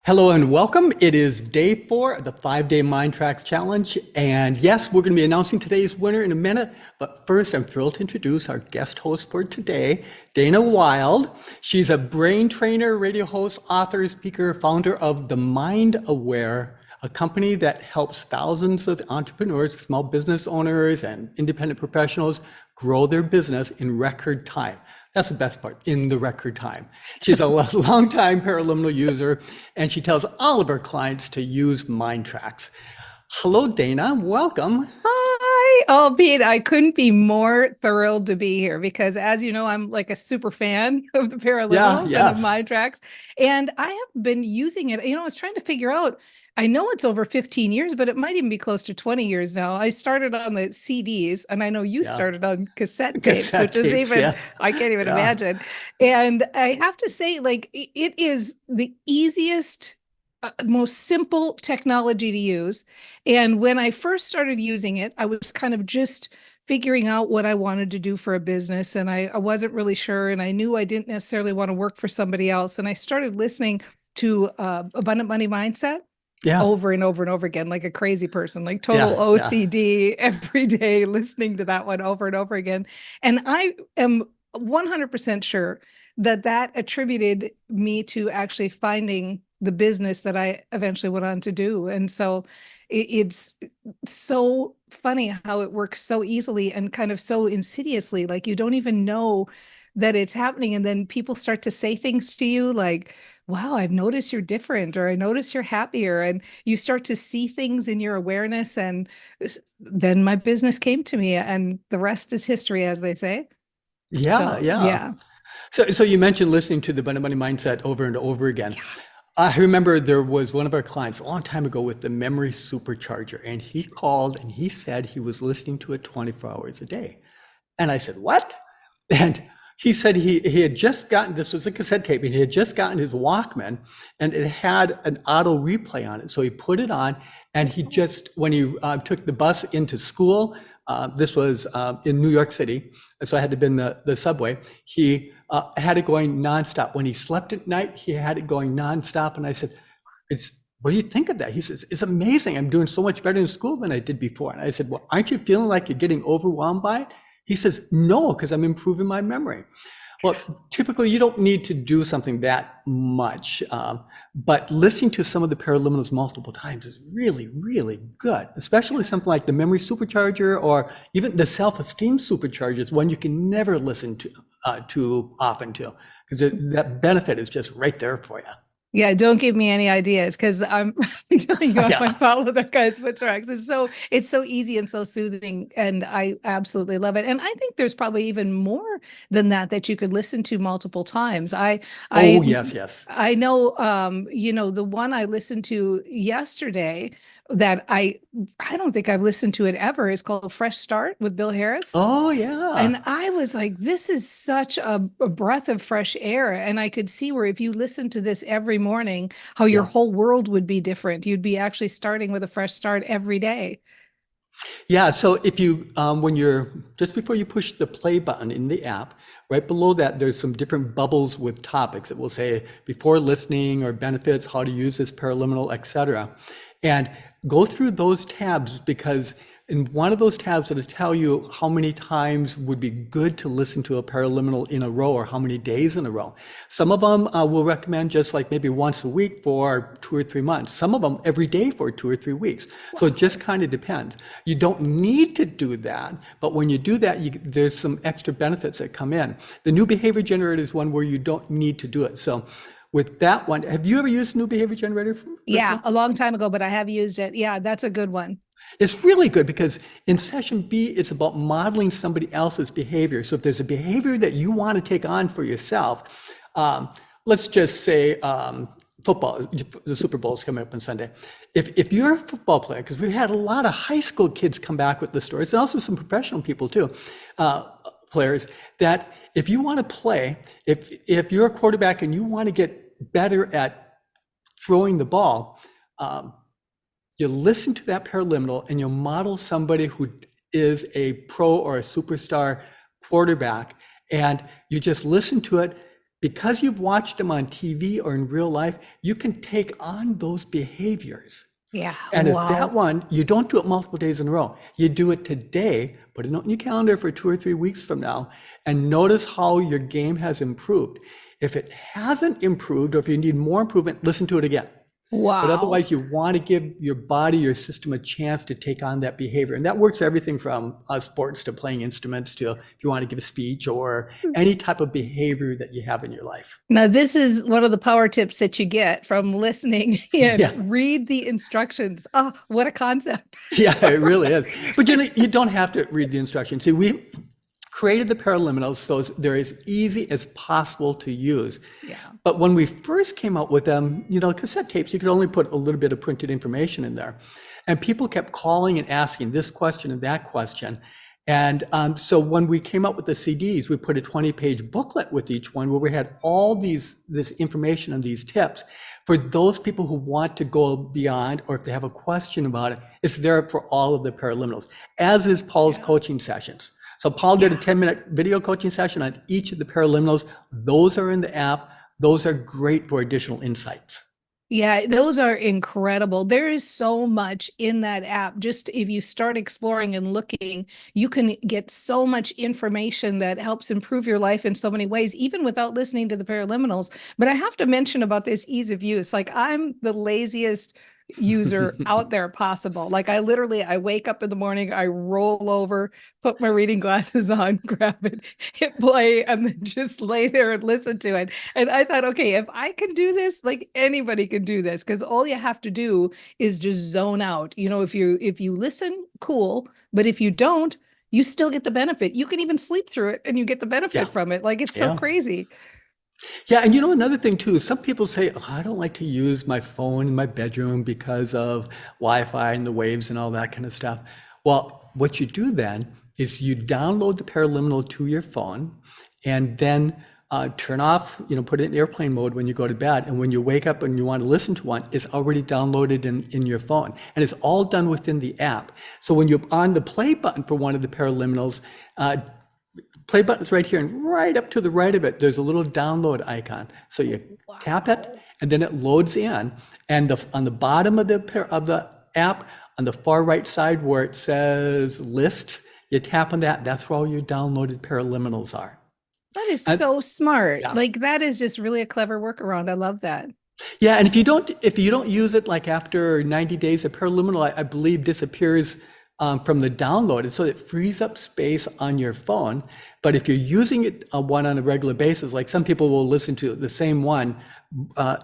Hello and welcome. It is day 4 of the 5-day MINDTRX challenge. And yes, we're going to be announcing today's winner in a minute. But first, I'm thrilled to introduce our guest host for today, Dana Wilde. She's a brain trainer, radio host, author, speaker, founder of The Mind Aware, a company that helps thousands of entrepreneurs, small business owners, and independent professionals grow their business in record time. That's the best part, in the record time. She's a long-time Paraliminal user, and she tells all of her clients to use MINDTRX. Hello, Dana. Welcome. Hi. Oh, Pete, I couldn't be more thrilled to be here because, as you know, I'm like a super fan of the Paraliminals and of MINDTRX. And I have been using it. I was trying to figure out, I know it's over 15 years, but it might even be close to 20 years now. I started on the CDs, and I know you started on cassette tapes, which is even, I can't even imagine. And I have to say, like, it is the easiest, most simple technology to use. And when I first started using it, I was kind of just figuring out what I wanted to do for a business. And I wasn't really sure. And I knew I didn't necessarily want to work for somebody else. And I started listening to Abundant Money Mindset over and over and over again, like a crazy person, like total OCD every day, listening to that one over and over again. And I am 100% sure that that attributed me to actually finding the business that I eventually went on to do. And so it's so funny how it works so easily and kind of so insidiously, like you don't even know that it's happening. And then people start to say things to you like, wow, I've noticed you're different, or I notice you're happier. And you start to see things in your awareness. And then my business came to me, and the rest is history, as they say. Yeah. So you mentioned listening to the Abundant Money Mindset over and over again. I remember there was one of our clients a long time ago with the memory supercharger, and he called and he said he was listening to it 24 hours a day. And I said, what? And he said he had just gotten, this was a cassette tape, and he had just gotten his Walkman, and it had an auto replay on it. So he put it on, and he just, when he took the bus into school, this was in New York City, so I had to be in the subway, he had it going nonstop. When he slept at night, he had it going nonstop. And I said, what do you think of that? He says, it's amazing. I'm doing so much better in school than I did before. And I said, well, aren't you feeling like you're getting overwhelmed by it? He says, no, because I'm improving my memory. Well, typically you don't need to do something that much, but listening to some of the Paraliminals multiple times is really, really good, especially something like the memory supercharger or even the self-esteem supercharger is one you can never listen to too often to, because that benefit is just right there for you. Yeah, don't give me any ideas, because I'm telling you, I might follow that guy's MINDTRX. It's so easy and so soothing, and I absolutely love it. And I think there's probably even more than that you could listen to multiple times. Yes. I know, the one I listened to yesterday that I don't think I've listened to it ever is called Fresh Start with Bill Harris. Oh yeah. And I was like, this is such a breath of fresh air. And I could see where if you listen to this every morning, how your whole world would be different. You'd be actually starting with a fresh start every day. Yeah, so if you, when you're, just before you push the play button in the app, right below that, there's some different bubbles with topics. It will say before listening or benefits, how to use this Paraliminal, etc. And go through those tabs, because in one of those tabs it'll tell you how many times would be good to listen to a Paraliminal in a row, or how many days in a row. Some of them will recommend just like maybe once a week for 2 or 3 months. Some of them every day for 2 or 3 weeks. So it just kind of depends. You don't need to do that, but when you do that, there's some extra benefits that come in. The new behavior generator is one where you don't need to do it. So with that one, have you ever used a new behavior generator? Yeah, a long time ago, but I have used it. Yeah, that's a good one. It's really good, because in session B, it's about modeling somebody else's behavior. So if there's a behavior that you want to take on for yourself, let's just say football, the Super Bowl is coming up on Sunday. If you're a football player, because we've had a lot of high school kids come back with the stories, and also some professional people too, players, that if you want to play, if you're a quarterback and you want to get better at throwing the ball, you listen to that Paraliminal and you'll model somebody who is a pro or a superstar quarterback, and you just listen to it because you've watched them on TV or in real life, you can take on those behaviors. Yeah. And if Wow. that one, you don't do it multiple days in a row. You do it today, put it on your calendar for 2 or 3 weeks from now, and notice how your game has improved. If it hasn't improved, or if you need more improvement, listen to it again. Wow. But otherwise, you want to give your body, your system a chance to take on that behavior. And that works for everything from sports to playing instruments to if you want to give a speech or any type of behavior that you have in your life. Now, this is one of the power tips that you get from listening and read the instructions. Oh, what a concept. Yeah, it really is. But you don't have to read the instructions. See, we created the paraliminals so they're as easy as possible to use. Yeah. But when we first came out with them, cassette tapes, you could only put a little bit of printed information in there. And people kept calling and asking this question and that question. And so when we came out with the CDs, we put a 20-page booklet with each one where we had all this information and these tips. For those people who want to go beyond, or if they have a question about it, it's there for all of the paraliminals, as is Paul's coaching sessions. So Paul did a 10-minute video coaching session on each of the paraliminals. Those are in the app. Those are great for additional insights. Yeah, those are incredible. There is so much in that app. Just if you start exploring and looking, you can get so much information that helps improve your life in so many ways, even without listening to the paraliminals. But I have to mention about this ease of use. Like, I'm the laziest user out there possible. Like, I wake up in the morning, I roll over, put my reading glasses on, grab it, hit play, and then just lay there and listen to it. And I thought, okay, if I can do this, like, anybody can do this, because all you have to do is just zone out. If you listen, cool. But if you don't, you still get the benefit. You can even sleep through it and you get the benefit from it. Like, it's so crazy. Yeah, and another thing too, some people say, I don't like to use my phone in my bedroom because of Wi-Fi and the waves and all that kind of stuff. Well, what you do then is you download the paraliminal to your phone and then turn off, put it in airplane mode when you go to bed. And when you wake up and you want to listen to one, it's already downloaded in your phone. And it's all done within the app. So when you're on the play button for one of the paraliminals, play button's right here, and right up to the right of it, there's a little download icon. So you tap it, and then it loads in. And on the bottom of the app, on the far right side where it says lists, you tap on that. That's where all your downloaded paraliminals are. That is so smart. Yeah. Like, that is just really a clever workaround. I love that. Yeah, and if you don't use it, like after 90 days, a paraliminal, I believe, disappears from the download, and so it frees up space on your phone. But if you're using it on a regular basis, like some people will listen to the same one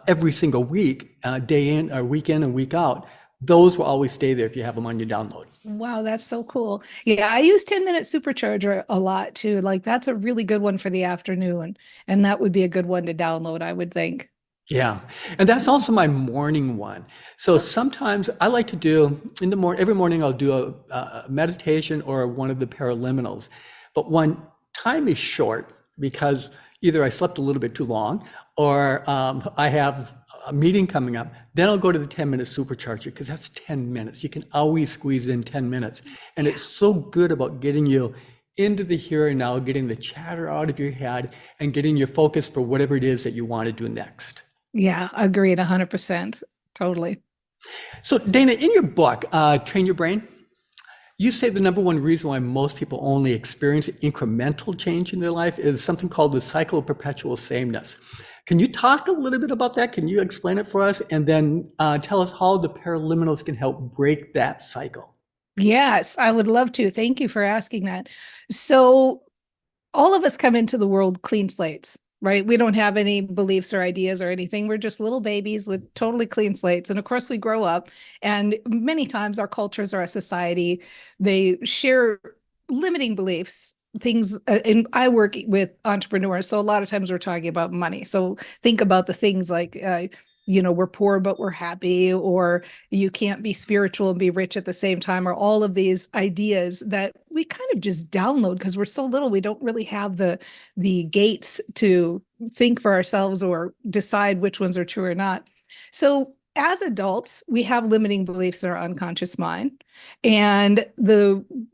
every single week, day in or week in and week out, those will always stay there if you have them on your download. Wow, that's so cool. Yeah, I use 10-minute supercharger a lot too. Like, that's a really good one for the afternoon, and that would be a good one to download, I would think. Yeah, and that's also my morning one. So sometimes I like to do in the morning, every morning I'll do a meditation or one of the paraliminals. But when time is short, because either I slept a little bit too long or I have a meeting coming up, then I'll go to the 10-minute supercharger, because that's 10 minutes. You can always squeeze in 10 minutes. And it's so good about getting you into the here and now, getting the chatter out of your head and getting your focus for whatever it is that you want to do next. Yeah, agreed 100%. Totally. So Dana, in your book, Train Your Brain, you say the number one reason why most people only experience incremental change in their life is something called the cycle of perpetual sameness. Can you talk a little bit about that? Can you explain it for us? And then tell us how the paraliminals can help break that cycle. Yes, I would love to. Thank you for asking that. So all of us come into the world clean slates, right? We don't have any beliefs or ideas or anything. We're just little babies with totally clean slates. And of course, we grow up, and many times our cultures or our society, they share limiting beliefs, things. And I work with entrepreneurs, so a lot of times we're talking about money. So think about the things like, we're poor, but we're happy, or you can't be spiritual and be rich at the same time, or all of these ideas that we kind of just download because we're so little. We don't really have the gates to think for ourselves or decide which ones are true or not. So as adults, we have limiting beliefs in our unconscious mind, and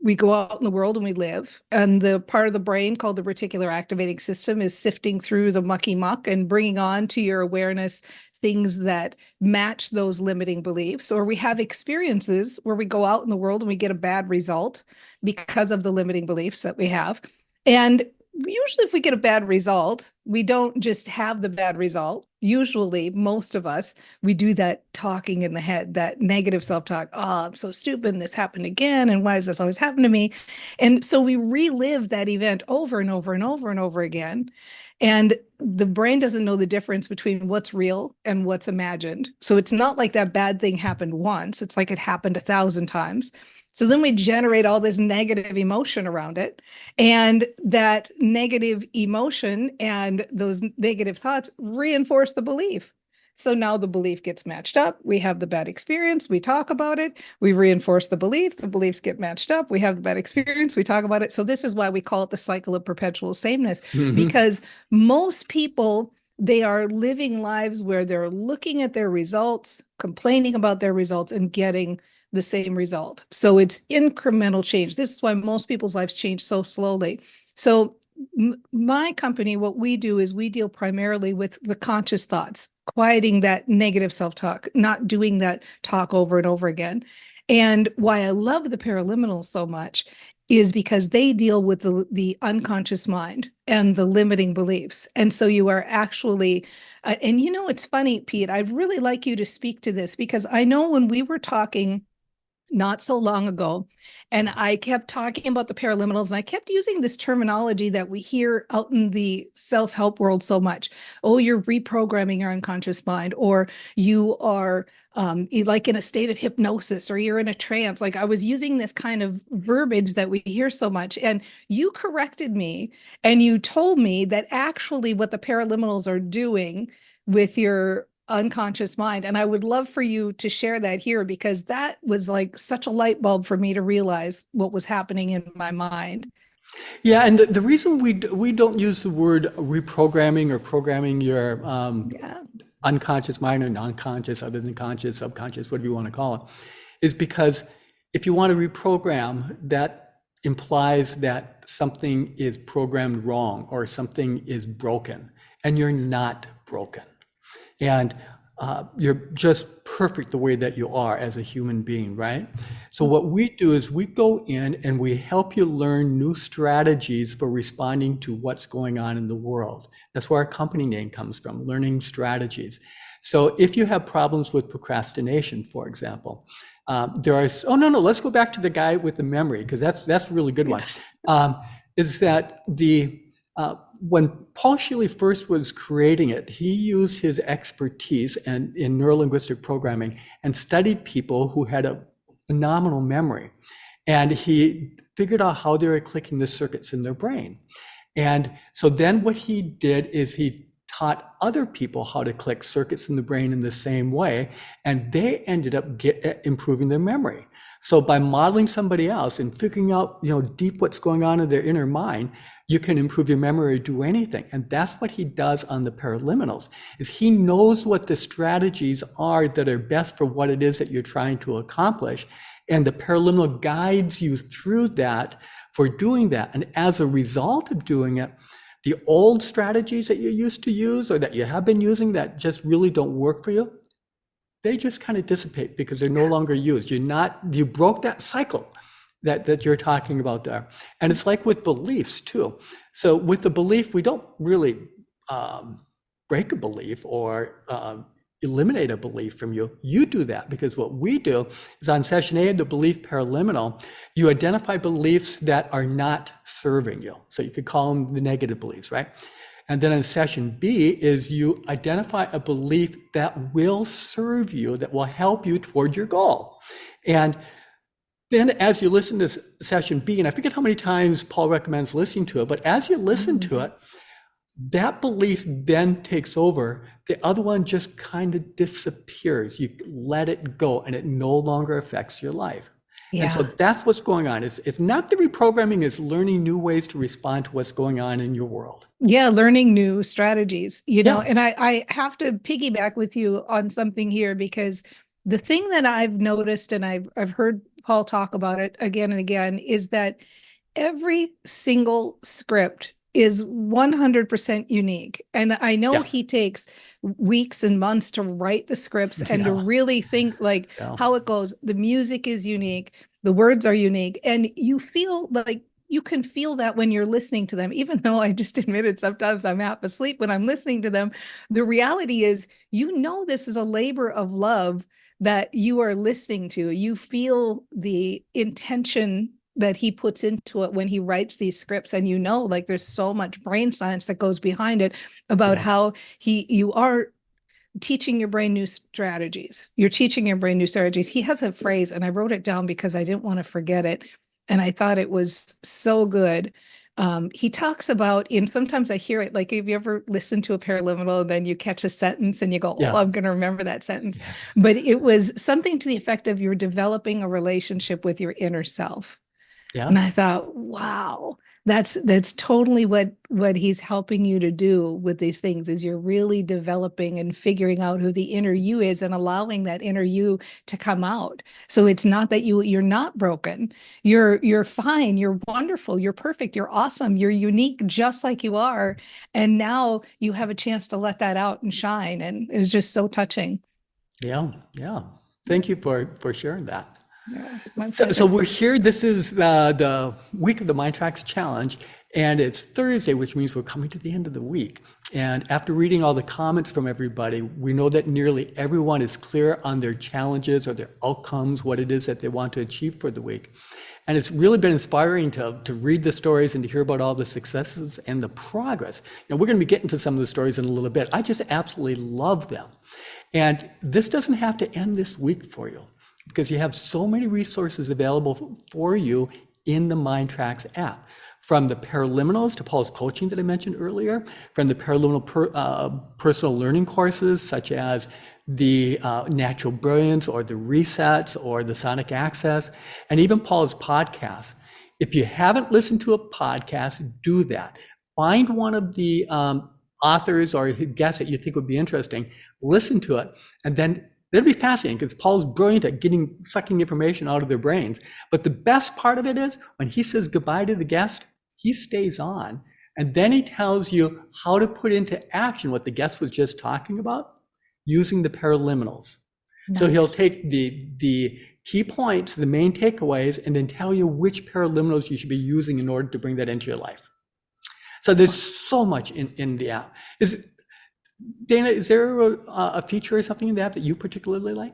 we go out in the world and we live, and the part of the brain called the reticular activating system is sifting through the mucky muck and bringing on to your awareness things that match those limiting beliefs. Or we have experiences where we go out in the world and we get a bad result because of the limiting beliefs that we have. And usually if we get a bad result, we don't just have the bad result. Usually, most of us, we do that talking in the head, that negative self-talk. Oh, I'm so stupid, and this happened again, and why does this always happen to me? And so we relive that event over and over and over and over again. And the brain doesn't know the difference between what's real and what's imagined. So it's not like that bad thing happened once. It's like it happened 1,000 times. So then we generate all this negative emotion around it. And that negative emotion and those negative thoughts reinforce the belief. So now the belief gets matched up. We have the bad experience. We talk about it. We reinforce the belief. The beliefs get matched up. We have the bad experience. We talk about it. So this is why we call it the cycle of perpetual sameness, because most people, they are living lives where they're looking at their results, complaining about their results, and getting the same result. So it's incremental change. This is why most people's lives change so slowly. So my company, what we do is we deal primarily with the conscious thoughts, quieting that negative self-talk, not doing that talk over and over again. And why I love the paraliminals so much is because they deal with the unconscious mind and the limiting beliefs. And so you are actually, and you know, it's funny, Pete, I'd really like you to speak to this, because I know when we were talking not so long ago, and I kept talking about the paraliminals, and I kept using this terminology that we hear out in the self-help world so much. Oh, you're reprogramming your unconscious mind, or you are like in a state of hypnosis, or you're in a trance. Like I was using this kind of verbiage that we hear so much, and you corrected me, and you told me that actually what the paraliminals are doing with your unconscious mind. And I would love for you to share that here, because that was like such a light bulb for me to realize what was happening in my mind. Yeah, and the reason we don't use the word reprogramming or programming your unconscious mind or non-conscious, other than conscious, subconscious, whatever you want to call it, is because if you want to reprogram, that implies that something is programmed wrong or something is broken, and you're not broken. And you're just perfect the way that you are as a human being, right? So what we do is we go in and we help you learn new strategies for responding to what's going on in the world. That's where our company name comes from, learning strategies. So if you have problems with procrastination, for example, there are, oh, no, let's go back to the guy with the memory, because that's a really good one, is that when Paul Scheele first was creating it, he used his expertise in neurolinguistic programming and studied people who had a phenomenal memory. And he figured out how they were clicking the circuits in their brain. And so then what he did is he taught other people how to click circuits in the brain in the same way, and they ended up improving their memory. So by modeling somebody else and figuring out, deep what's going on in their inner mind, you can improve your memory or do anything. And that's what he does on the paraliminals, is he knows what the strategies are that are best for what it is that you're trying to accomplish. And the paraliminal guides you through that for doing that. And as a result of doing it, the old strategies that you used to use or that you have been using that just really don't work for you, they just kind of dissipate because they're no longer used. You broke that cycle that you're talking about there. And it's like with beliefs too. So with the belief, we don't really break a belief or eliminate a belief from you. You do that, because what we do is on session A of the belief paraliminal, you identify beliefs that are not serving you. So you could call them the negative beliefs, right? And then in session B is you identify a belief that will serve you, that will help you toward your goal. And then as you listen to session B, and I forget how many times Paul recommends listening to it, but as you listen to it, that belief then takes over. The other one just kind of disappears. You let it go and it no longer affects your life. And so that's what's going on. It's not the reprogramming, it's learning new ways to respond to what's going on in your world. Yeah, learning new strategies, you know, and I have to piggyback with you on something here, because the thing that I've noticed, and I've heard Paul talk about it again and again, is that every single script is 100% unique. And I know he takes weeks and months to write the scripts and to really think like how it goes. The music is unique. The words are unique. And you feel like you can feel that when you're listening to them, even though I just admitted sometimes I'm half asleep when I'm listening to them. The reality is, you know, this is a labor of love that you are listening to. You feel the intention that he puts into it when he writes these scripts. And, you know, like there's so much brain science that goes behind it about how you are teaching your brain new strategies. You're teaching your brain new strategies. He has a phrase, and I wrote it down because I didn't want to forget it. And I thought it was so good. He talks about, and sometimes I hear it, like, have you ever listened to a paraliminal and then you catch a sentence and you go, oh, I'm going to remember that sentence. But it was something to the effect of, you're developing a relationship with your inner self. And I thought, wow, that's totally what he's helping you to do with these things, is you're really developing and figuring out who the inner you is and allowing that inner you to come out. So it's not that you're not broken. You're fine. You're wonderful. You're perfect. You're awesome. You're unique, just like you are. And now you have a chance to let that out and shine. And it was just so touching. Yeah. Thank you for sharing that. Yeah, so we're here. This is the week of the MINDTRX challenge, and it's Thursday, which means we're coming to the end of the week. And after reading all the comments from everybody, we know that nearly everyone is clear on their challenges or their outcomes, what it is that they want to achieve for the week. And it's really been inspiring to read the stories and to hear about all the successes and the progress. We're going to be getting to some of the stories in a little bit. I just absolutely love them. And this doesn't have to end this week for you, because you have so many resources available for you in the MINDTRX app. From the paraliminals to Paul's coaching that I mentioned earlier, from the paraliminal personal learning courses, such as the Natural Brilliance or the Resets or the Sonic Access, and even Paul's podcast. If you haven't listened to a podcast, do that. Find one of the authors or guests that you think would be interesting, listen to it, and then it'll be fascinating, because Paul's brilliant at sucking information out of their brains. But the best part of it is, when he says goodbye to the guest, he stays on, and then he tells you how to put into action what the guest was just talking about using the paraliminals. Nice. So he'll take the key points, the main takeaways, and then tell you which paraliminals you should be using in order to bring that into your life. So there's so much in the app. Dana, is there a feature or something in the app that you particularly like?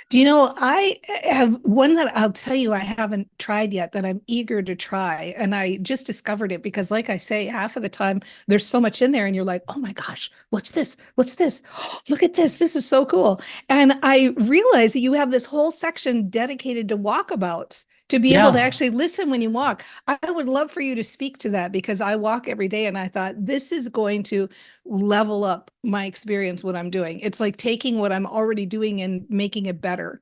Do you know, I have one that I'll tell you I haven't tried yet that I'm eager to try. And I just discovered it because, like I say, half of the time there's so much in there and you're like, oh my gosh, what's this? What's this? Oh, look at this. This is so cool. And I realized that you have this whole section dedicated to walkabouts, to be able to actually listen when you walk. I would love for you to speak to that, because I walk every day and I thought, this is going to level up my experience, what I'm doing. It's like taking what I'm already doing and making it better.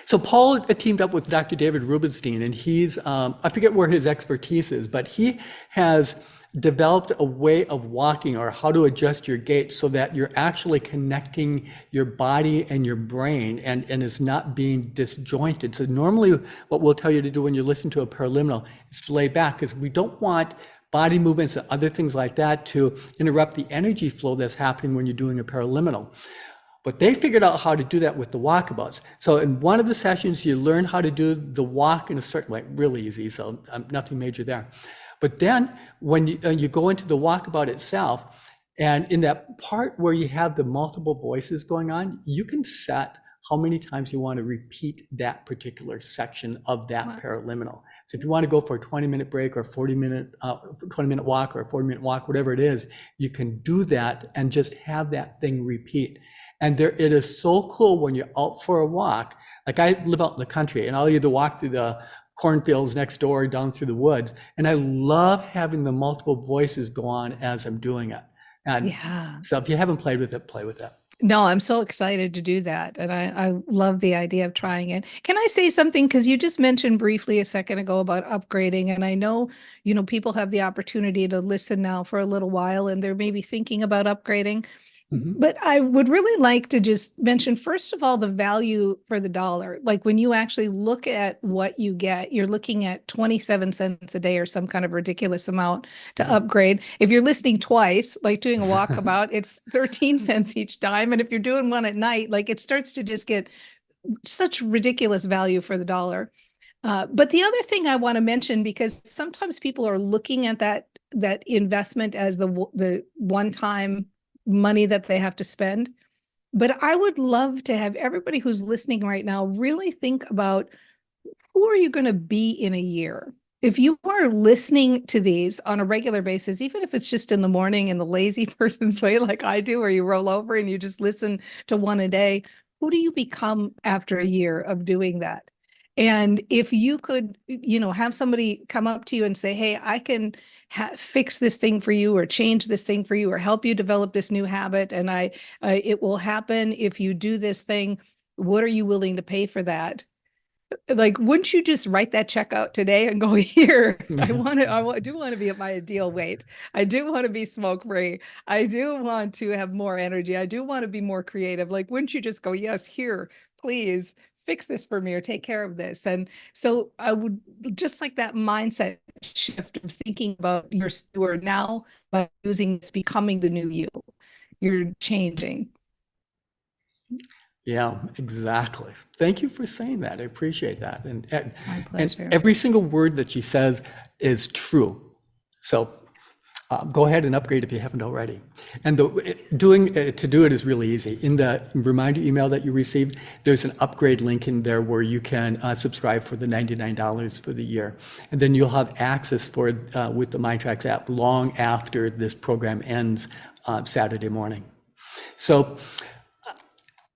So Paul teamed up with Dr. David Rubenstein, and he's, I forget where his expertise is, but he has developed a way of walking, or how to adjust your gait so that you're actually connecting your body and your brain, and it's not being disjointed. So normally what we'll tell you to do when you listen to a paraliminal is to lay back, because we don't want body movements and other things like that to interrupt the energy flow that's happening when you're doing a paraliminal. But they figured out how to do that with the walkabouts. So in one of the sessions, you learn how to do the walk in a certain way, really easy, so nothing major there. But then when you go into the walkabout itself, and in that part where you have the multiple voices going on, you can set how many times you want to repeat that particular section of that paraliminal. So if you want to go for a 20-minute break, or a 20-minute walk, or a 40-minute walk, whatever it is, you can do that and just have that thing repeat. And it is so cool when you're out for a walk. Like, I live out in the country, and I'll either walk through the cornfields next door or down through the woods. And I love having the multiple voices go on as I'm doing it. And so if you haven't played with it, play with it. No, I'm so excited to do that. And I love the idea of trying it. Can I say something? Because you just mentioned briefly a second ago about upgrading. And I know, people have the opportunity to listen now for a little while and they're maybe thinking about upgrading. But I would really like to just mention, first of all, the value for the dollar. Like when you actually look at what you get, you're looking at 27 cents a day or some kind of ridiculous amount to upgrade. If you're listening twice, like doing a walkabout, it's 13 cents each time. And if you're doing one at night, like it starts to just get such ridiculous value for the dollar. But the other thing I want to mention, because sometimes people are looking at that investment as the one-time money that they have to spend. But I would love to have everybody who's listening right now really think about, who are you going to be in a year? If you are listening to these on a regular basis, even if it's just in the morning in the lazy person's way, like I do, or you roll over and you just listen to one a day, who do you become after a year of doing that? And if you could, have somebody come up to you and say, hey, I can fix this thing for you or change this thing for you or help you develop this new habit. And it will happen if you do this thing. What are you willing to pay for that? Like, wouldn't you just write that check out today and go, here, I do want to be at my ideal weight. I do want to be smoke free. I do want to have more energy. I do want to be more creative. Like, wouldn't you just go, yes, here, please fix this for me or take care of this? And so I would just like that mindset shift of thinking about your steward now by using this, becoming the new you. You're changing. Yeah, exactly. Thank you for saying that. I appreciate that. My pleasure. And every single word that she says is true. So go ahead and upgrade if you haven't already. And to do it is really easy. In the reminder email that you received, there's an upgrade link in there where you can subscribe for the $99 for the year. And then you'll have access with the MINDTRX app long after this program ends Saturday morning. So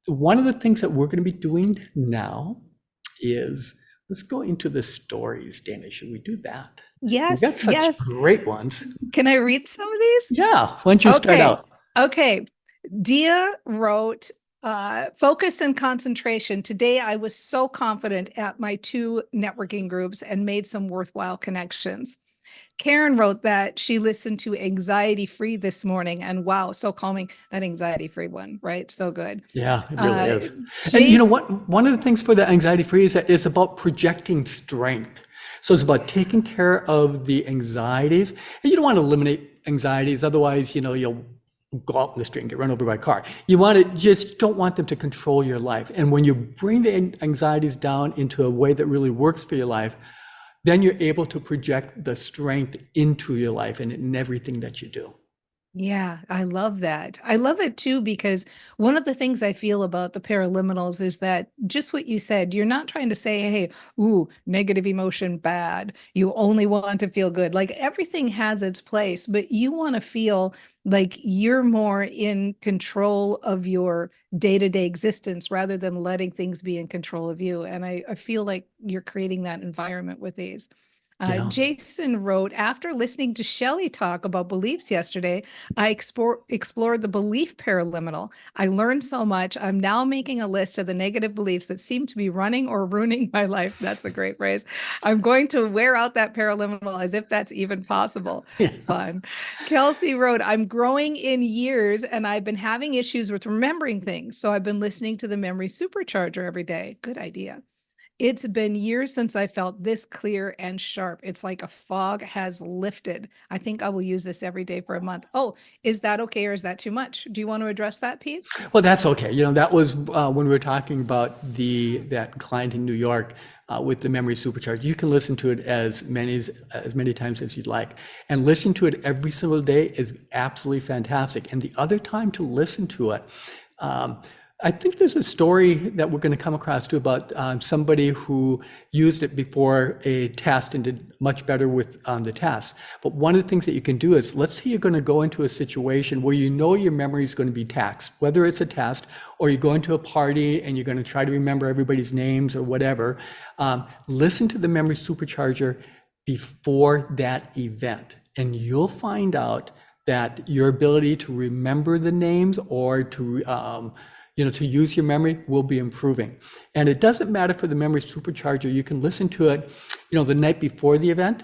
one of the things that we're going to be doing now is, let's go into the stories. Dana, should we do that? Yes. We've got such great ones. Can I read some of these? Yeah. Why don't you start out? Okay. Dia wrote, focus and concentration. Today, I was so confident at my 2 networking groups and made some worthwhile connections. Karen wrote that she listened to Anxiety Free this morning, and wow, so calming. That Anxiety Free one, right? So good. Yeah, it really is. And you know what? One of the things for the Anxiety Free is that it's about projecting strength. So it's about taking care of the anxieties, and you don't want to eliminate anxieties. Otherwise, you'll go out in the street and get run over by a car. You don't want them to control your life. And when you bring the anxieties down into a way that really works for your life, then you're able to project the strength into your life and in everything that you do. Yeah, I love that. I love it too, because one of the things I feel about the paraliminals is that just what you said, you're not trying to say, hey, ooh, negative emotion, bad. You only want to feel good. Like everything has its place, but you want to feel like you're more in control of your day-to-day existence rather than letting things be in control of you. And I feel like you're creating that environment with these. Jason wrote, after listening to Shelley talk about beliefs yesterday, I explored the belief paraliminal. I learned so much. I'm now making a list of the negative beliefs that seem to be running or ruining my life. That's a great phrase. I'm going to wear out that paraliminal as if that's even possible. Yeah. Fun. Kelsey wrote, I'm growing in years and I've been having issues with remembering things. So I've been listening to the memory supercharger every day. Good idea. It's been years since I felt this clear and sharp. It's like a fog has lifted. I think I will use this every day for a month. Oh, is that okay or is that too much? Do you want to address that, Pete? Well, that's okay. That was when we were talking about that client in New York with the memory supercharger. You can listen to it as many times as you'd like. And listen to it every single day is absolutely fantastic. And the other time to listen to it, I think there's a story that we're going to come across too about somebody who used it before a test and did much better with the test. But one of the things that you can do is, let's say you're going to go into a situation where your memory is going to be taxed, whether it's a test or you go into a party and you're going to try to remember everybody's names or whatever. Listen to the memory supercharger before that event, and you'll find out that your ability to remember the names or to to use your memory will be improving. And it doesn't matter for the memory supercharger. You can listen to it, the night before the event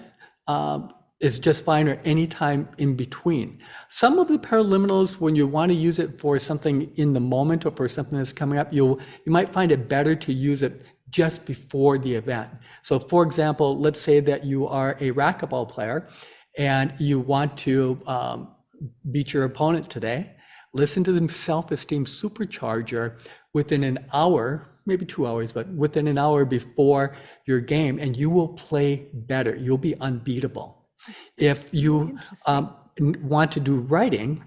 is just fine, or any time in between. Some of the paraliminals, when you want to use it for something in the moment or for something that's coming up, you might find it better to use it just before the event. So for example, let's say that you are a racquetball player and you want to beat your opponent today. Listen to the self-esteem supercharger within an hour, maybe 2 hours, but within an hour before your game, and you will play better. You'll be unbeatable. If you want to do writing,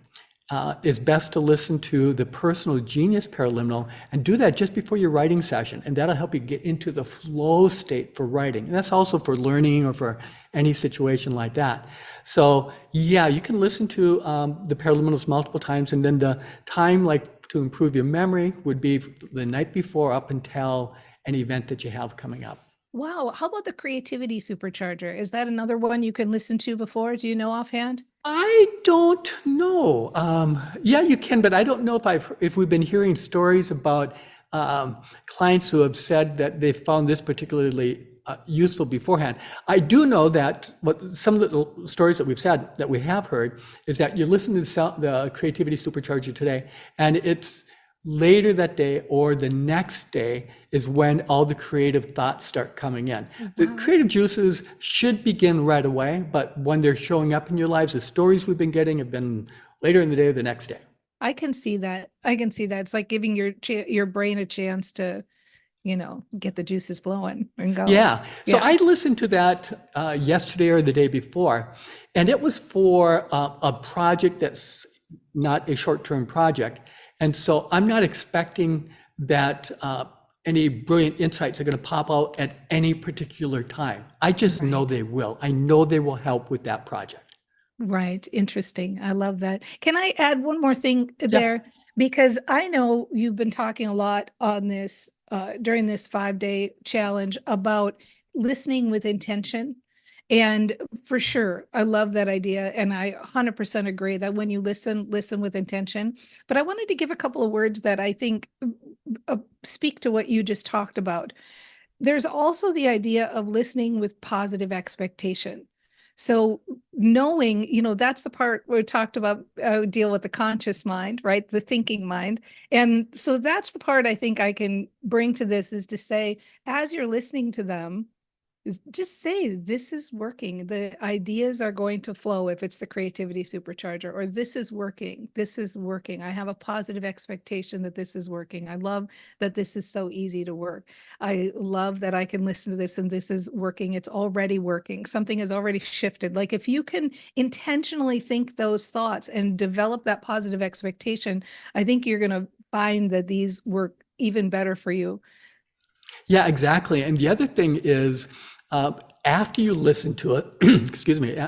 it's best to listen to the Personal Genius Paraliminal and do that just before your writing session, and that'll help you get into the flow state for writing. And that's also for learning or for any situation like that. So yeah, you can listen to the paraliminals multiple times, and then the time to improve your memory would be the night before up until an event that you have coming up. Wow. How about the Creativity Supercharger? Is that another one you can listen to before? Do you know offhand? I don't know. Yeah, you can, but I don't know if we've been hearing stories about clients who have said that they found this particularly useful beforehand. I do know that some of the stories that we have heard is that you listen to the Creativity Supercharger today, and it's later that day or the next day is when all the creative thoughts start coming in. Wow. The creative juices should begin right away, but when they're showing up in your lives, the stories we've been getting have been later in the day or the next day. I can see that. It's like giving your brain a chance to, get the juices flowing and go. Yeah. So I listened to that yesterday or the day before, and it was for a project that's not a short-term project. And so I'm not expecting that any brilliant insights are going to pop out at any particular time. I just know they will. I know they will help with that project. Right. Interesting. I love that. Can I add one more thing there? Yeah. Because I know you've been talking a lot on this during this 5-day challenge about listening with intention. And for sure, I love that idea. And I 100% agree that when you listen with intention. But I wanted to give a couple of words that I think speak to what you just talked about. There's also the idea of listening with positive expectation. So knowing, that's the part where we talked about deal with the conscious mind, right? The thinking mind. And so that's the part I think I can bring to this, is to say, as you're listening to them, just say, this is working. The ideas are going to flow if it's the Creativity Supercharger, or this is working. This is working. I have a positive expectation that this is working. I love that this is so easy to work. I love that I can listen to this and this is working. It's already working. Something has already shifted. Like if you can intentionally think those thoughts and develop that positive expectation, I think you're going to find that these work even better for you. Yeah, exactly. And the other thing is, after you listen to it,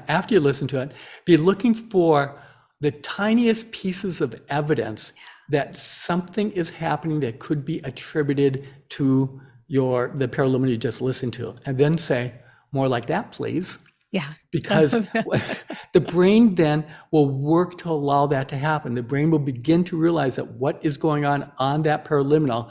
after you listen to it, be looking for the tiniest pieces of evidence that something is happening that could be attributed to the paraliminal you just listened to. And then say, more like that, please. Yeah. Because the brain then will work to allow that to happen. The brain will begin to realize that what is going on that paraliminal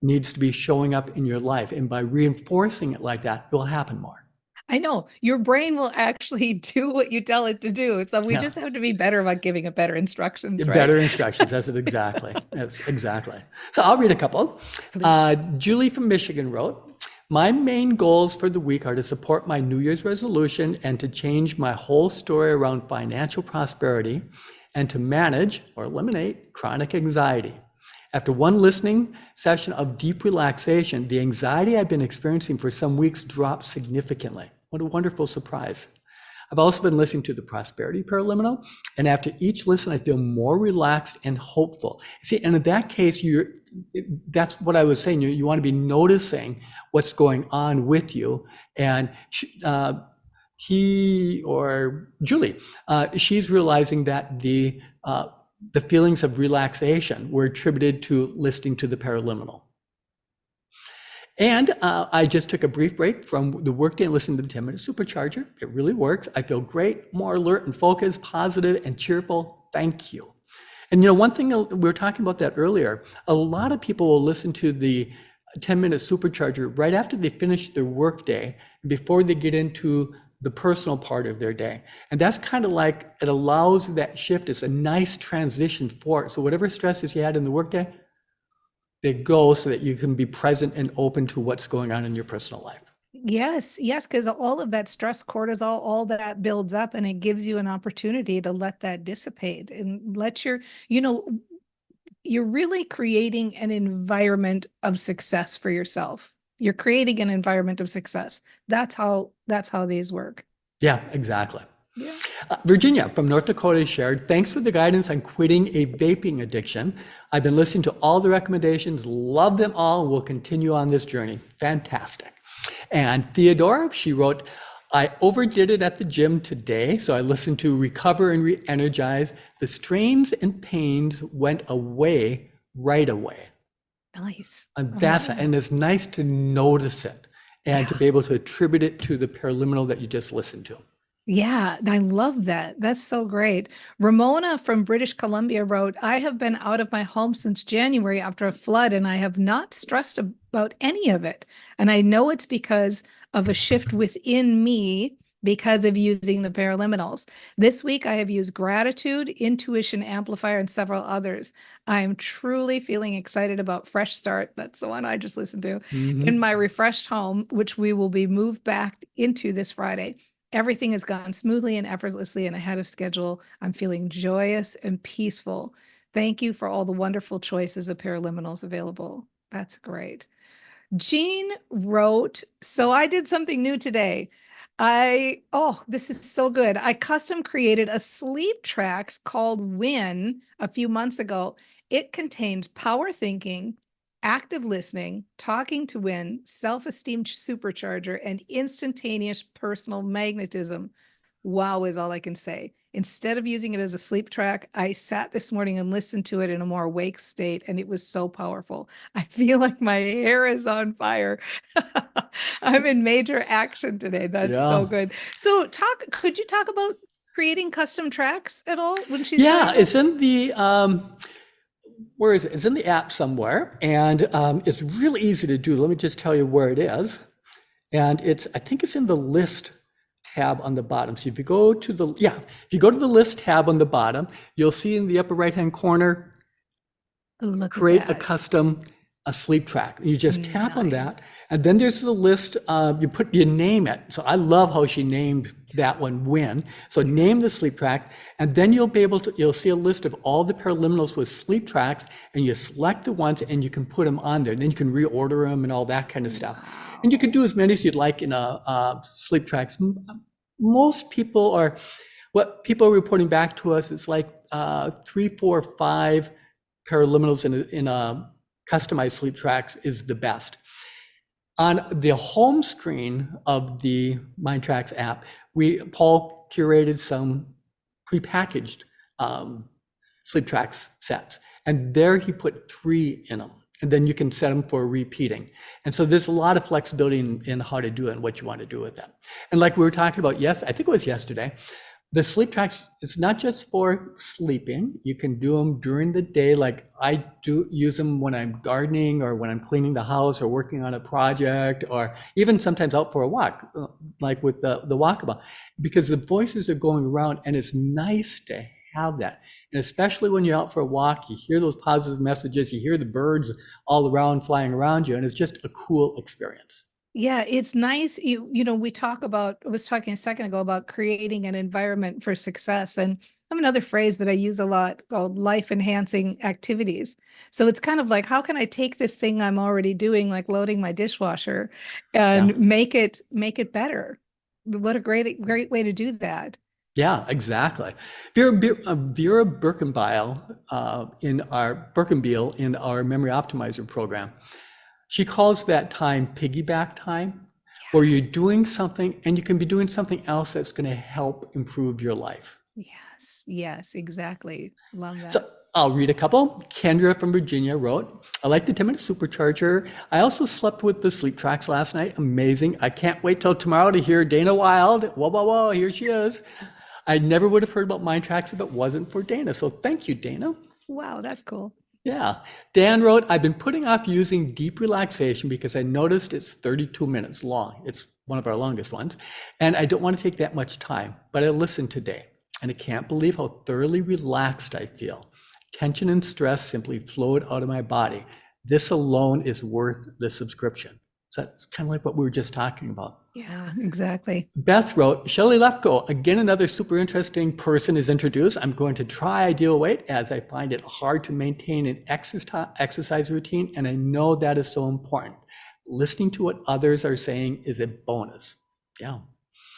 needs to be showing up in your life. And by reinforcing it like that, it will happen more. I know. Your brain will actually do what you tell it to do. So we just have to be better about giving it better instructions, right? Better instructions, that's it, exactly. That's exactly. So I'll read a couple. Julie from Michigan wrote, my main goals for the week are to support my New Year's resolution and to change my whole story around financial prosperity and to manage or eliminate chronic anxiety. After one listening session of deep relaxation, the anxiety I've been experiencing for some weeks dropped significantly. What a wonderful surprise. I've also been listening to the Prosperity Paraliminal, and after each listen, I feel more relaxed and hopeful. See, and in that case, that's what I was saying. You want to be noticing what's going on with you. And he or Julie, she's realizing that the feelings of relaxation were attributed to listening to the paraliminal. And I just took a brief break from the workday and listened to the 10-minute supercharger. It really works. I feel great, more alert and focused, positive and cheerful. Thank you. And one thing, we were talking about that earlier, a lot of people will listen to the 10-minute supercharger right after they finish their workday, before they get into the personal part of their day. And that's kind of like, it allows that shift. It's a nice transition for it. So whatever stresses you had in the workday, they go so that you can be present and open to what's going on in your personal life. Yes, because all of that stress, cortisol, all that builds up, and it gives you an opportunity to let that dissipate and let you're really creating an environment of success for yourself. You're creating an environment of success. That's how these work. Yeah, exactly. Yeah. Virginia from North Dakota shared, thanks for the guidance on quitting a vaping addiction. I've been listening to all the recommendations, love them all, and will continue on this journey. Fantastic. And Theodora, she wrote, I overdid it at the gym today, so I listened to Recover and Re-Energize. The strains and pains went away right away. Nice. And and it's nice to notice it and to be able to attribute it to the paraliminal that you just listened to. Yeah, I love that. That's so great. Ramona from British Columbia wrote, I have been out of my home since January after a flood, and I have not stressed about any of it. And I know it's because of a shift within me because of using the paraliminals. This week, I have used Gratitude, Intuition Amplifier, and several others. I am truly feeling excited about Fresh Start. That's the one I just listened to, in my refreshed home, which we will be moved back into this Friday. Everything has gone smoothly and effortlessly and ahead of schedule. I'm feeling joyous and peaceful. Thank you for all the wonderful choices of paraliminals available. That's great. Jean wrote, so I did something new today. This is so good. I custom created a sleep tracks called Win a few months ago. It contains power thinking, active listening, talking to win, self-esteem supercharger, and instantaneous personal magnetism. Wow is all I can say. Instead of using it as a sleep track, I sat this morning and listened to it in a more awake state, and it was so powerful. I feel like my hair is on fire. I'm in major action today. That's so good. So could you talk about creating custom tracks at all when she's doing that? It's in the where is it? It's in the app somewhere, and it's really easy to do. Let me just tell you where it is. And I think it's in the list tab on the bottom. So if you go to the list tab on the bottom, you'll see in the upper right-hand corner, create a custom sleep track. You just tap on that, and then there's the list. You name it. So I love how she named that one Win. So name the sleep track, and then you'll see a list of all the paraliminals with sleep tracks, and you select the ones and you can put them on there. And then you can reorder them and all that kind of stuff. And you can do as many as you'd like in a sleep tracks. Most people what people are reporting back to us is like 3, 4, 5 paraliminals in a customized sleep tracks is the best. On the home screen of the MINDTRX app, Paul curated some prepackaged sleep tracks sets, and there he put 3 in them. And then you can set them for repeating. And so there's a lot of flexibility in how to do it and what you want to do with them. And like we were talking about, I think it was yesterday, the sleep tracks, it's not just for sleeping. You can do them during the day. Like I do use them when I'm gardening or when I'm cleaning the house or working on a project, or even sometimes out for a walk, like with the walkabout, because the voices are going around, and it's nice to have that. And especially when you're out for a walk, you hear those positive messages, you hear the birds all around flying around you, and it's just a cool experience. Yeah, it's nice. I was talking a second ago about creating an environment for success. And I have another phrase that I use a lot called life enhancing activities. So it's kind of like, how can I take this thing I'm already doing, like loading my dishwasher, and make it better? What a great way to do that. Yeah, exactly. Vera Birkenbiel in our Memory Optimizer program, she calls that time piggyback time, where you're doing something and you can be doing something else that's going to help improve your life. Yes, exactly. Love that. So I'll read a couple. Kendra from Virginia wrote, I like the 10-minute supercharger. I also slept with the sleep tracks last night. Amazing. I can't wait till tomorrow to hear Dana Wilde. Whoa, whoa, whoa, here she is. I never would have heard about MINDTRX if it wasn't for Dana. So thank you, Dana. Wow, that's cool. Yeah. Dan wrote, I've been putting off using deep relaxation because I noticed it's 32 minutes long. It's one of our longest ones. And I don't want to take that much time, but I listened today and I can't believe how thoroughly relaxed I feel. Tension and stress simply flowed out of my body. This alone is worth the subscription. So that's kind of like what we were just talking about. Yeah, exactly. Beth wrote, Shelley Lefko, again, another super interesting person is introduced. I'm going to try Ideal Weight as I find it hard to maintain an exercise routine, and I know that is so important. Listening to what others are saying is a bonus. Yeah.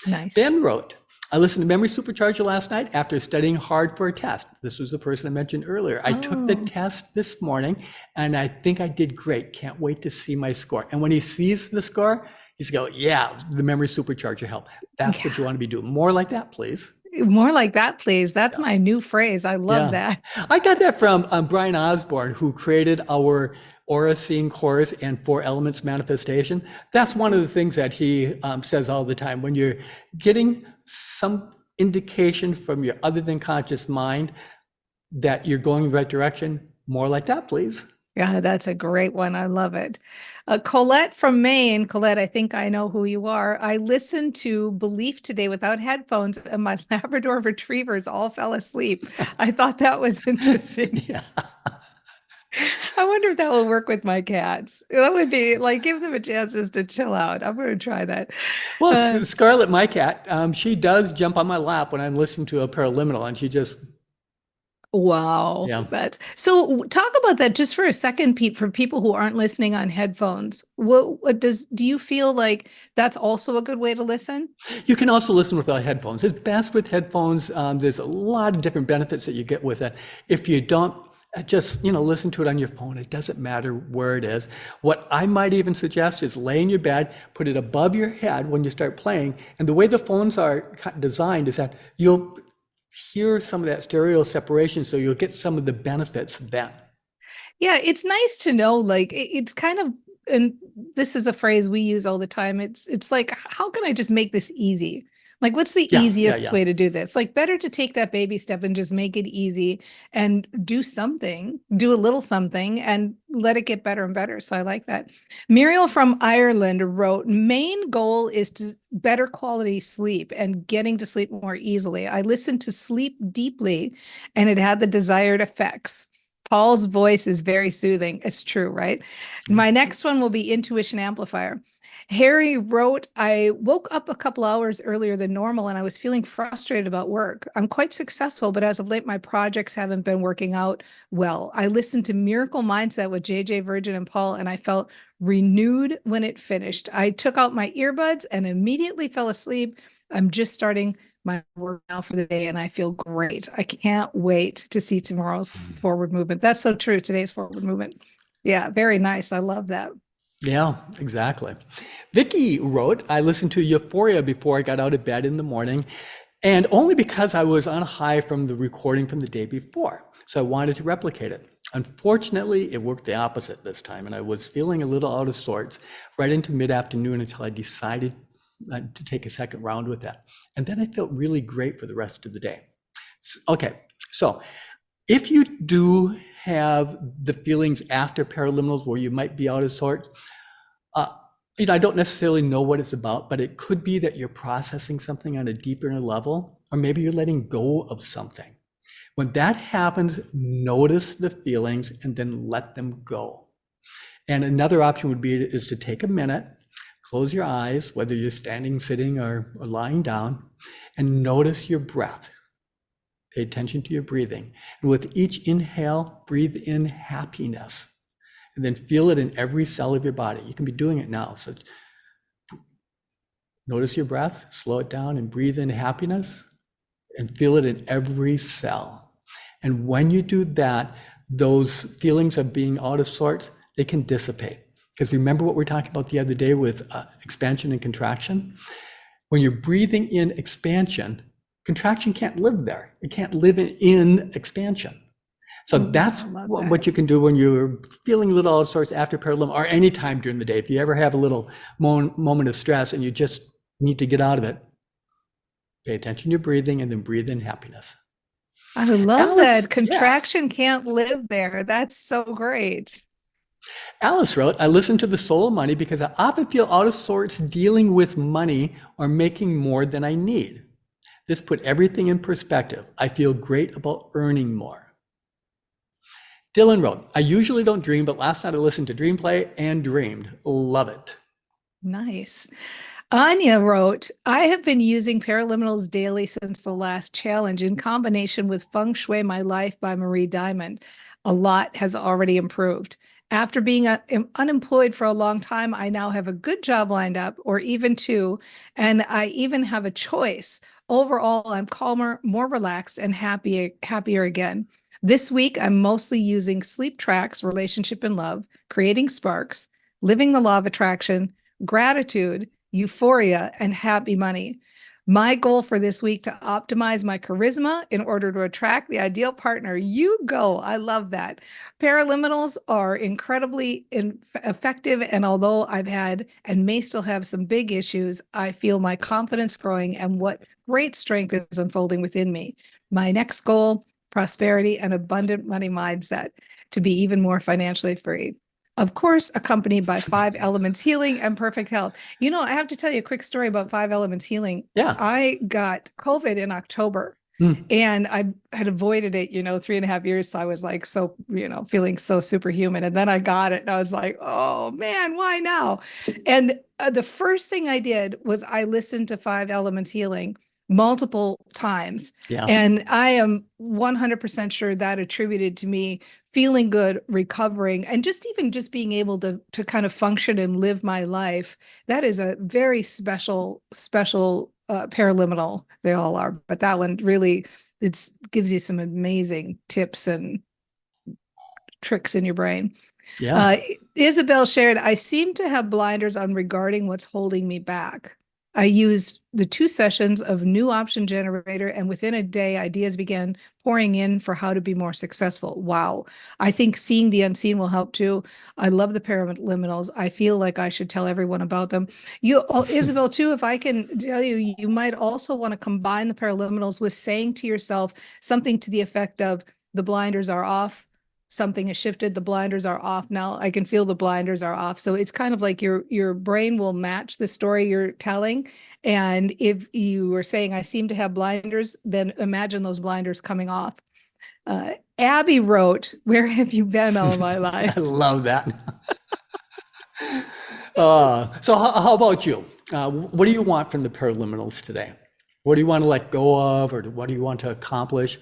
Nice. Ben wrote, I listened to Memory Supercharger last night after studying hard for a test. This was the person I mentioned earlier. I took the test this morning and I think I did great. Can't wait to see my score. And when he sees the score, he's going, yeah, the Memory Supercharger helped. That's what you want to be doing. More like that, please. More like that, please. That's my new phrase. I love that. I got that from Brian Osborne, who created our Aura Seeing course and 4 Elements Manifestation. That's one of the things that he says all the time. When you're getting some indication from your other than conscious mind that you're going in the right direction, more like that, please. Yeah, that's a great one. I love it. Colette from Maine. Colette, I think I know who you are. I listened to Belief today without headphones and my Labrador retrievers all fell asleep. I thought that was interesting. Yeah. I wonder if that will work with my cats. That would be like, give them a chance just to chill out. I'm going to try that. Well, Scarlett, my cat, she does jump on my lap when I'm listening to a paraliminal, and she just. Wow. Yeah. So talk about that just for a second, Pete, for people who aren't listening on headphones. Do you feel like that's also a good way to listen? You can also listen without headphones. It's best with headphones. There's a lot of different benefits that you get with it. If you don't, just, listen to it on your phone. It doesn't matter where it is. What I might even suggest is lay in your bed, put it above your head when you start playing. And the way the phones are designed is that you'll hear some of that stereo separation, so you'll get some of the benefits then. Yeah, it's nice to know, like, it's kind of, and this is a phrase we use all the time. It's like, how can I just make this easy? Like, what's the easiest way to do this? Like, better to take that baby step and just make it easy and do a little something and let it get better and better. So I like that. Muriel from Ireland wrote, main goal is to better quality sleep and getting to sleep more easily. I listened to Sleep Deeply and it had the desired effects. Paul's voice is very soothing. It's true, right? My next one will be Intuition Amplifier. Harry wrote, I woke up a couple hours earlier than normal and I was feeling frustrated about work. I'm quite successful, but as of late, my projects haven't been working out well. I listened to Miracle Mindset with JJ Virgin and Paul, and I felt renewed when it finished. I took out my earbuds and immediately fell asleep. I'm just starting my work now for the day and I feel great. I can't wait to see tomorrow's forward movement. That's so true. Today's forward movement. Yeah, very nice. I love that. Yeah, exactly. Vicky wrote, I listened to Euphoria before I got out of bed in the morning, and only because I was on a high from the recording from the day before. So I wanted to replicate it. Unfortunately, it worked the opposite this time, and I was feeling a little out of sorts right into mid-afternoon until I decided to take a second round with that. And then I felt really great for the rest of the day. Okay, so if you do have the feelings after paraliminals where you might be out of sorts, I don't necessarily know what it's about, but it could be that you're processing something on a deeper level, or maybe you're letting go of something. When that happens, notice the feelings and then let them go. And another option would be is to take a minute, close your eyes, whether you're standing, sitting, or lying down, and notice your breath. Pay attention to your breathing. And with each inhale, breathe in happiness. And then feel it in every cell of your body. You can be doing it now. So notice your breath, slow it down, and breathe in happiness. And feel it in every cell. And when you do that, those feelings of being out of sorts, they can dissipate. Because remember what we were talking about the other day with expansion and contraction? When you're breathing in expansion, contraction can't live there. It can't live in expansion. So that's what you can do when you're feeling a little out of sorts after paraliminal, or any time during the day. If you ever have a little moment of stress and you just need to get out of it, pay attention to your breathing and then breathe in happiness. I love that. Contraction can't live there. That's so great. Alice wrote, I listen to The Soul of Money because I often feel out of sorts dealing with money or making more than I need. This put everything in perspective. I feel great about earning more. Dylan wrote, I usually don't dream, but last night I listened to Dream Play and dreamed. Love it. Nice. Anya wrote, I have been using paraliminals daily since the last challenge in combination with Feng Shui My Life by Marie Diamond. A lot has already improved. After being unemployed for a long time, I now have a good job lined up, or even two, and I even have a choice. Overall, I'm calmer, more relaxed, and happier again. This week, I'm mostly using sleep tracks, relationship and love, creating sparks, living the law of attraction, gratitude, euphoria, and happy money. My goal for this week to optimize my charisma in order to attract the ideal partner. You go. I love that. Paraliminals are incredibly effective. And although I've had and may still have some big issues, I feel my confidence growing and what great strength is unfolding within me. My next goal, prosperity and abundant money mindset to be even more financially free. Of course, accompanied by 5 Elements Healing and perfect health. You know, I have to tell you a quick story about 5 Elements Healing. Yeah. I got COVID in October and I had avoided it, 3.5 years. So I was like, so, feeling so superhuman. And then I got it and I was like, oh man, why now? And the first thing I did was I listened to 5 Elements Healing multiple times. Yeah. And I am 100% sure that attributed to me feeling good, recovering, and just being able to kind of function and live my life. That is a very special paraliminal. They all are, but that one really, gives you some amazing tips and tricks in your brain. Yeah. Isabel shared, I seem to have blinders on regarding what's holding me back. I used the 2 sessions of New Option Generator, and within a day, ideas began pouring in for how to be more successful. Wow. I think seeing the unseen will help too. I love the paraliminals. I feel like I should tell everyone about them. Isabel, too, if I can tell you, you might also want to combine the paraliminals with saying to yourself something to the effect of, the blinders are off. Something has shifted. The blinders are off now. I can feel the blinders are off. So it's kind of like your brain will match the story you're telling. And if you were saying, I seem to have blinders, then imagine those blinders coming off. Abby wrote, where have you been all my life? I love that. So how about you? What do you want from the paraliminals today? What do you want to let go of, or what do you want to accomplish?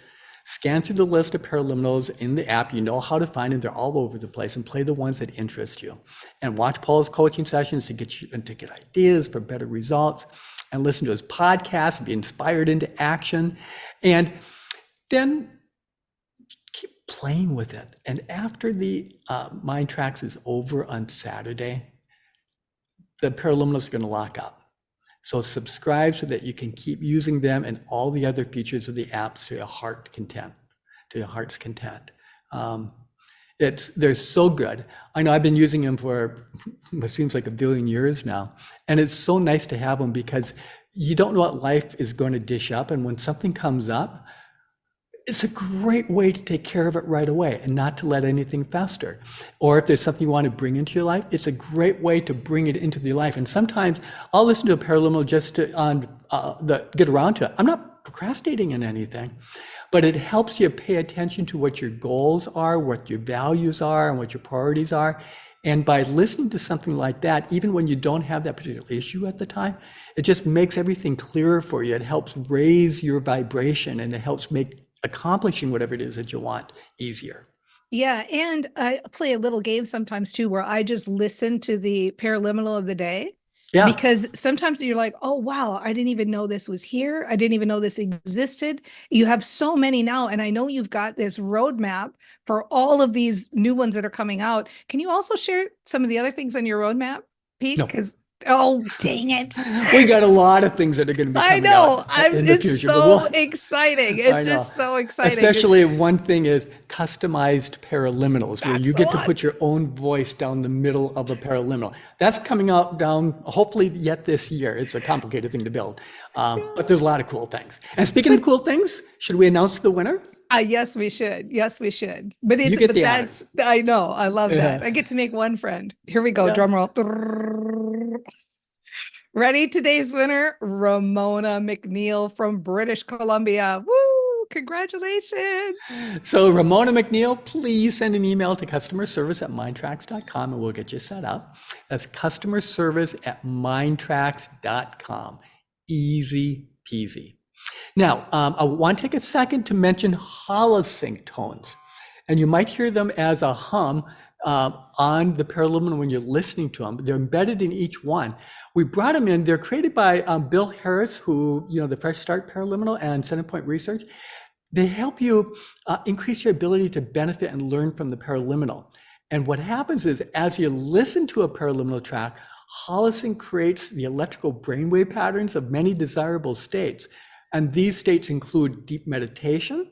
Scan through the list of paraliminals in the app. You know how to find them. They're all over the place, and play the ones that interest you. And watch Paul's coaching sessions to get ideas for better results, and listen to his podcast and be inspired into action. And then keep playing with it. And after the MINDTRX is over on Saturday, the paraliminals are going to lock up. So subscribe so that you can keep using them and all the other features of the apps to your heart's content. They're so good. I know I've been using them for what seems like a billion years now. And it's so nice to have them because you don't know what life is going to dish up. And when something comes up, it's a great way to take care of it right away and not to let anything fester. Or if there's something you want to bring into your life, it's a great way to bring it into your life. And sometimes I'll listen to a paraliminal just to get around to it. I'm not procrastinating on anything, but it helps you pay attention to what your goals are, what your values are, and what your priorities are. And by listening to something like that, even when you don't have that particular issue at the time, it just makes everything clearer for you. It helps raise your vibration, and it helps make accomplishing whatever it is that you want easier. Yeah. And I play a little game sometimes too, where I just listen to the paraliminal of the day. Yeah. Because sometimes you're like, oh, wow, I didn't even know this was here. I didn't even know this existed. You have so many now. And I know you've got this roadmap for all of these new ones that are coming out. Can you also share some of the other things on your roadmap, Pete? No. Because Oh, dang it. We got a lot of things that are going to be coming out in the future. It's so exciting. It's just so exciting. Especially one thing is customized paraliminals, where you get to put your own voice down the middle of a paraliminal. That's coming out hopefully yet this year. It's a complicated thing to build, but there's a lot of cool things. And speaking of cool things, should we announce the winner? Yes, we should. Yes, we should. But that's, I know. I love that. I get to make one friend. Here we go. Drum roll. Ready? Today's winner, Ramona McNeil from British Columbia. Woo! Congratulations. So Ramona McNeil, please send an email to customerservice@mindtrx.com and we'll get you set up. That's customerservice@mindtrx.com. Easy peasy. Now, I want to take a second to mention holosync tones. And you might hear them as a hum on the paraliminal when you're listening to them. They're embedded in each one. We brought them in. They're created by Bill Harris, who, the Fresh Start Paraliminal and Centerpoint Research. They help you increase your ability to benefit and learn from the paraliminal. And what happens is, as you listen to a paraliminal track, holosync creates the electrical brainwave patterns of many desirable states. And these states include deep meditation,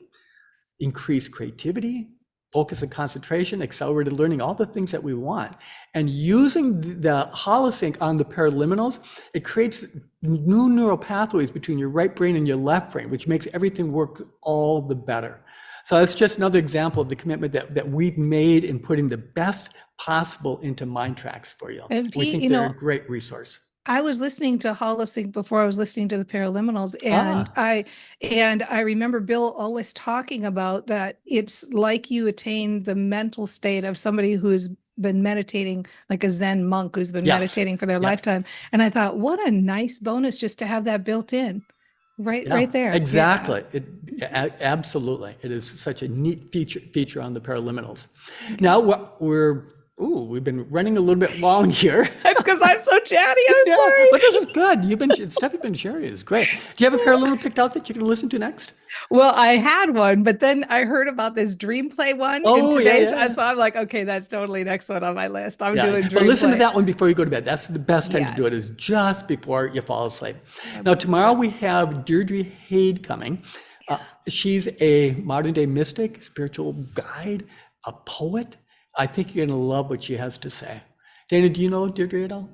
increased creativity, focus and concentration, accelerated learning, all the things that we want. And using the holosync on the paraliminals, it creates new neural pathways between your right brain and your left brain, which makes everything work all the better. So that's just another example of the commitment that we've made in putting the best possible into MINDTRX for you. And Pete, we think they're a great resource. I was listening to holosync before I was listening to the paraliminals, and I remember Bill always talking about that. It's like you attain the mental state of somebody who's been meditating, like a Zen monk who's been meditating for their lifetime. And I thought, what a nice bonus just to have that built in, right there. Exactly. Absolutely. It is such a neat feature on the paraliminals. Now we've been running a little bit long here. That's because I'm so chatty. I'm sorry. But this is good. Stuff you've been sharing is great. Do you have a paraliminal picked out that you can listen to next? Well, I had one, but then I heard about this Dream Play one. So I'm like, okay, that's totally next one on my list. I'm doing Dream Play. Listen to that one before you go to bed. That's the best time to do it, is just before you fall asleep. Now, tomorrow we have Deirdre Hade coming. She's a modern day mystic, spiritual guide, a poet. I think you're going to love what she has to say. Dana, do you know Deirdre at all?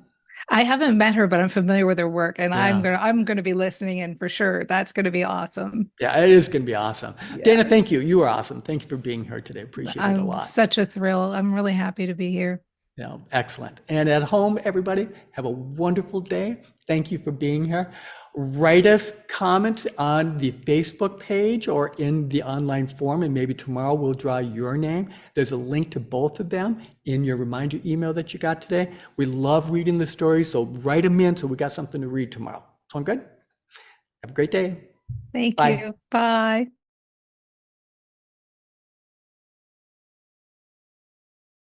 I haven't met her, but I'm familiar with her work, and I'm gonna be listening in for sure. That's going to be awesome. Yeah, it is going to be awesome. Yeah. Dana, thank you. You are awesome. Thank you for being here today. Appreciate it a lot. Such a thrill. I'm really happy to be here. Yeah, excellent. And at home, everybody, have a wonderful day. Thank you for being here. Write us comments on the Facebook page or in the online form, and maybe tomorrow we'll draw your name. There's a link to both of them in your reminder email that you got today. We love reading the stories, so write them in so we got something to read tomorrow. Sound good? Have a great day. Thank you. Bye.